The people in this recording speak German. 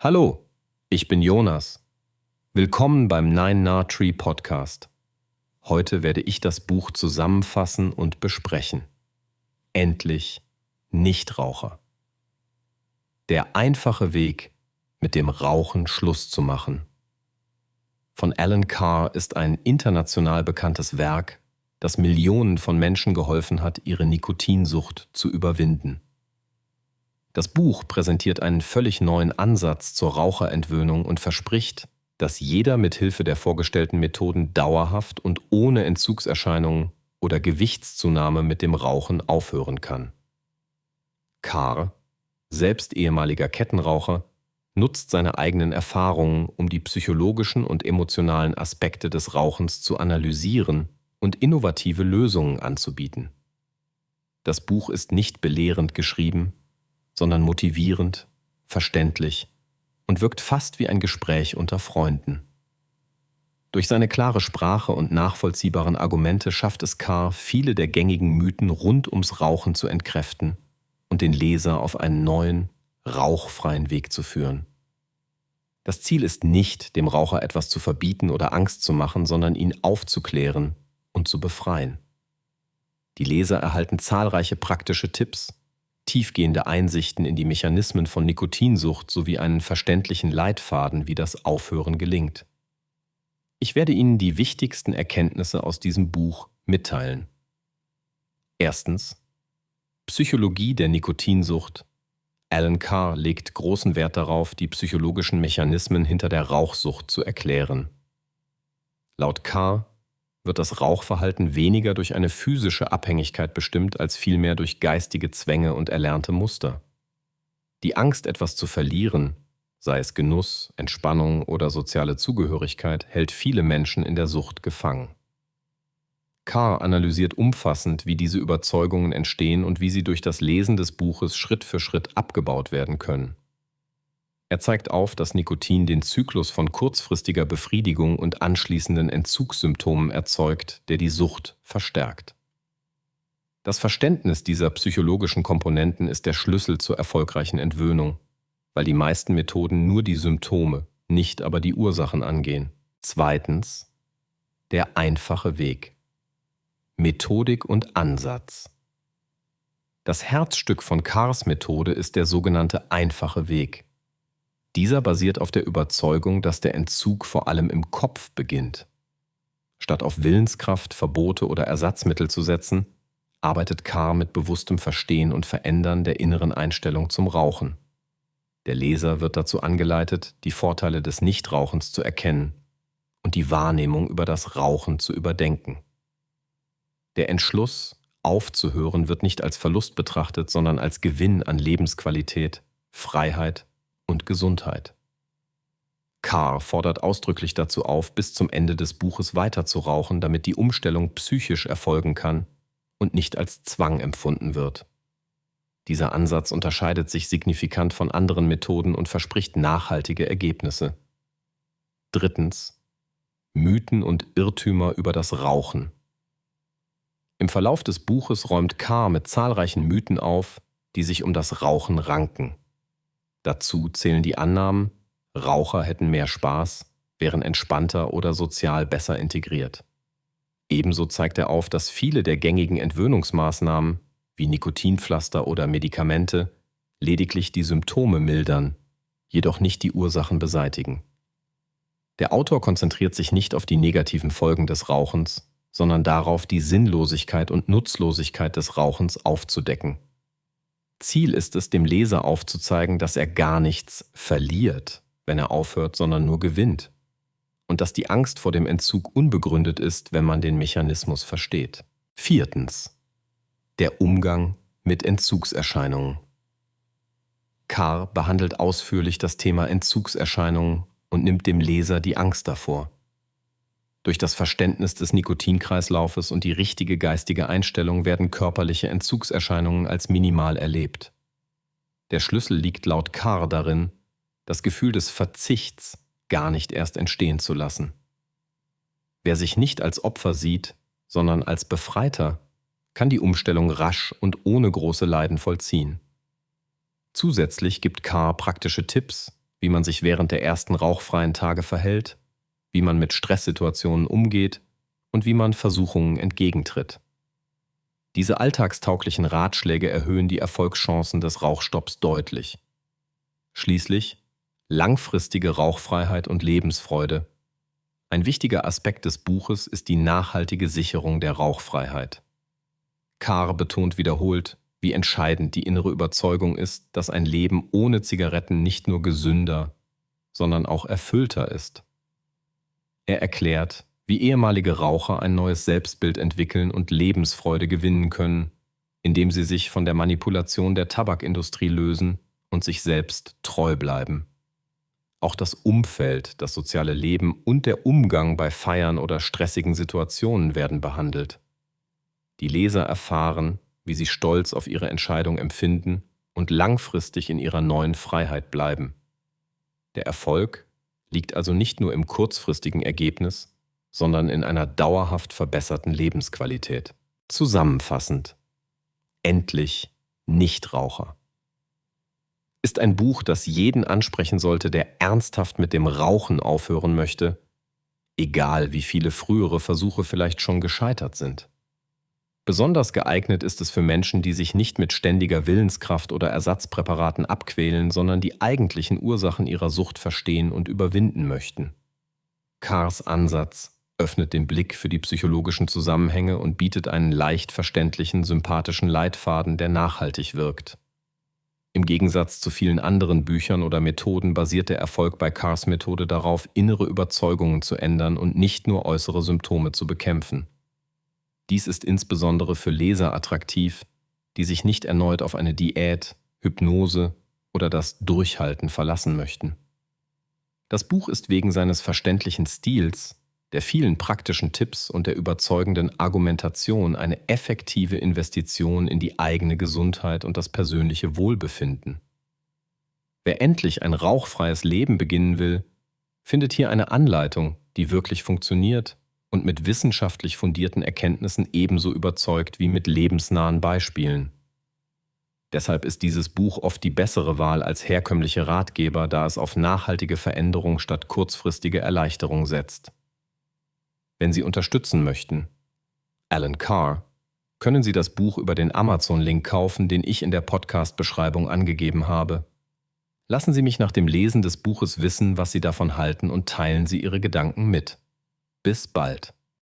Hallo, ich bin Jonas. Willkommen beim Nine Nah Tree Podcast. Heute werde ich das Buch zusammenfassen und besprechen. Endlich Nichtraucher. Der einfache Weg, mit dem Rauchen Schluss zu machen. Von Alan Carr ist ein international bekanntes Werk, das Millionen von Menschen geholfen hat, ihre Nikotinsucht zu überwinden. Das Buch präsentiert einen völlig neuen Ansatz zur Raucherentwöhnung und verspricht, dass jeder mit Hilfe der vorgestellten Methoden dauerhaft und ohne Entzugserscheinungen oder Gewichtszunahme mit dem Rauchen aufhören kann. Carr, selbst ehemaliger Kettenraucher, nutzt seine eigenen Erfahrungen, um die psychologischen und emotionalen Aspekte des Rauchens zu analysieren und innovative Lösungen anzubieten. Das Buch ist nicht belehrend geschrieben, sondern motivierend, verständlich und wirkt fast wie ein Gespräch unter Freunden. Durch seine klare Sprache und nachvollziehbaren Argumente schafft es Carr, viele der gängigen Mythen rund ums Rauchen zu entkräften und den Leser auf einen neuen, rauchfreien Weg zu führen. Das Ziel ist nicht, dem Raucher etwas zu verbieten oder Angst zu machen, sondern ihn aufzuklären und zu befreien. Die Leser erhalten zahlreiche praktische Tipps, tiefgehende Einsichten in die Mechanismen von Nikotinsucht sowie einen verständlichen Leitfaden, wie das Aufhören gelingt. Ich werde Ihnen die wichtigsten Erkenntnisse aus diesem Buch mitteilen. Erstens: Psychologie der Nikotinsucht. Alan Carr legt großen Wert darauf, die psychologischen Mechanismen hinter der Rauchsucht zu erklären. Laut Carr wird das Rauchverhalten weniger durch eine physische Abhängigkeit bestimmt, als vielmehr durch geistige Zwänge und erlernte Muster. Die Angst, etwas zu verlieren, sei es Genuss, Entspannung oder soziale Zugehörigkeit, hält viele Menschen in der Sucht gefangen. Carr analysiert umfassend, wie diese Überzeugungen entstehen und wie sie durch das Lesen des Buches Schritt für Schritt abgebaut werden können. Er zeigt auf, dass Nikotin den Zyklus von kurzfristiger Befriedigung und anschließenden Entzugssymptomen erzeugt, der die Sucht verstärkt. Das Verständnis dieser psychologischen Komponenten ist der Schlüssel zur erfolgreichen Entwöhnung, weil die meisten Methoden nur die Symptome, nicht aber die Ursachen angehen. Zweitens: der einfache Weg. Methodik und Ansatz. Das Herzstück von Carrs Methode ist der sogenannte einfache Weg. Dieser basiert auf der Überzeugung, dass der Entzug vor allem im Kopf beginnt. Statt auf Willenskraft, Verbote oder Ersatzmittel zu setzen, arbeitet Carr mit bewusstem Verstehen und Verändern der inneren Einstellung zum Rauchen. Der Leser wird dazu angeleitet, die Vorteile des Nichtrauchens zu erkennen und die Wahrnehmung über das Rauchen zu überdenken. Der Entschluss, aufzuhören, wird nicht als Verlust betrachtet, sondern als Gewinn an Lebensqualität, Freiheit und Gesundheit. Carr fordert ausdrücklich dazu auf, bis zum Ende des Buches weiter zu rauchen, damit die Umstellung psychisch erfolgen kann und nicht als Zwang empfunden wird. Dieser Ansatz unterscheidet sich signifikant von anderen Methoden und verspricht nachhaltige Ergebnisse. Drittens: Mythen und Irrtümer über das Rauchen. Im Verlauf des Buches räumt Carr mit zahlreichen Mythen auf, die sich um das Rauchen ranken. Dazu zählen die Annahmen, Raucher hätten mehr Spaß, wären entspannter oder sozial besser integriert. Ebenso zeigt er auf, dass viele der gängigen Entwöhnungsmaßnahmen, wie Nikotinpflaster oder Medikamente, lediglich die Symptome mildern, jedoch nicht die Ursachen beseitigen. Der Autor konzentriert sich nicht auf die negativen Folgen des Rauchens, sondern darauf, die Sinnlosigkeit und Nutzlosigkeit des Rauchens aufzudecken. Ziel ist es, dem Leser aufzuzeigen, dass er gar nichts verliert, wenn er aufhört, sondern nur gewinnt. Und dass die Angst vor dem Entzug unbegründet ist, wenn man den Mechanismus versteht. Viertens: der Umgang mit Entzugserscheinungen. Carr behandelt ausführlich das Thema Entzugserscheinungen und nimmt dem Leser die Angst davor. Durch das Verständnis des Nikotinkreislaufes und die richtige geistige Einstellung werden körperliche Entzugserscheinungen als minimal erlebt. Der Schlüssel liegt laut Carr darin, das Gefühl des Verzichts gar nicht erst entstehen zu lassen. Wer sich nicht als Opfer sieht, sondern als Befreiter, kann die Umstellung rasch und ohne große Leiden vollziehen. Zusätzlich gibt Carr praktische Tipps, wie man sich während der ersten rauchfreien Tage verhält, wie man mit Stresssituationen umgeht und wie man Versuchungen entgegentritt. Diese alltagstauglichen Ratschläge erhöhen die Erfolgschancen des Rauchstopps deutlich. Schließlich langfristige Rauchfreiheit und Lebensfreude. Ein wichtiger Aspekt des Buches ist die nachhaltige Sicherung der Rauchfreiheit. Carr betont wiederholt, wie entscheidend die innere Überzeugung ist, dass ein Leben ohne Zigaretten nicht nur gesünder, sondern auch erfüllter ist. Er erklärt, wie ehemalige Raucher ein neues Selbstbild entwickeln und Lebensfreude gewinnen können, indem sie sich von der Manipulation der Tabakindustrie lösen und sich selbst treu bleiben. Auch das Umfeld, das soziale Leben und der Umgang bei Feiern oder stressigen Situationen werden behandelt. Die Leser erfahren, wie sie Stolz auf ihre Entscheidung empfinden und langfristig in ihrer neuen Freiheit bleiben. Der Erfolg liegt also nicht nur im kurzfristigen Ergebnis, sondern in einer dauerhaft verbesserten Lebensqualität. Zusammenfassend: Endlich Nichtraucher. Ist ein Buch, das jeden ansprechen sollte, der ernsthaft mit dem Rauchen aufhören möchte, egal wie viele frühere Versuche vielleicht schon gescheitert sind. Besonders geeignet ist es für Menschen, die sich nicht mit ständiger Willenskraft oder Ersatzpräparaten abquälen, sondern die eigentlichen Ursachen ihrer Sucht verstehen und überwinden möchten. Carrs Ansatz öffnet den Blick für die psychologischen Zusammenhänge und bietet einen leicht verständlichen, sympathischen Leitfaden, der nachhaltig wirkt. Im Gegensatz zu vielen anderen Büchern oder Methoden basiert der Erfolg bei Carrs Methode darauf, innere Überzeugungen zu ändern und nicht nur äußere Symptome zu bekämpfen. Dies ist insbesondere für Leser attraktiv, die sich nicht erneut auf eine Diät, Hypnose oder das Durchhalten verlassen möchten. Das Buch ist wegen seines verständlichen Stils, der vielen praktischen Tipps und der überzeugenden Argumentation eine effektive Investition in die eigene Gesundheit und das persönliche Wohlbefinden. Wer endlich ein rauchfreies Leben beginnen will, findet hier eine Anleitung, die wirklich funktioniert und mit wissenschaftlich fundierten Erkenntnissen ebenso überzeugt wie mit lebensnahen Beispielen. Deshalb ist dieses Buch oft die bessere Wahl als herkömmliche Ratgeber, da es auf nachhaltige Veränderung statt kurzfristige Erleichterung setzt. Wenn Sie unterstützen möchten, Alan Carr, können Sie das Buch über den Amazon-Link kaufen, den ich in der Podcast-Beschreibung angegeben habe. Lassen Sie mich nach dem Lesen des Buches wissen, was Sie davon halten und teilen Sie Ihre Gedanken mit. Bis bald.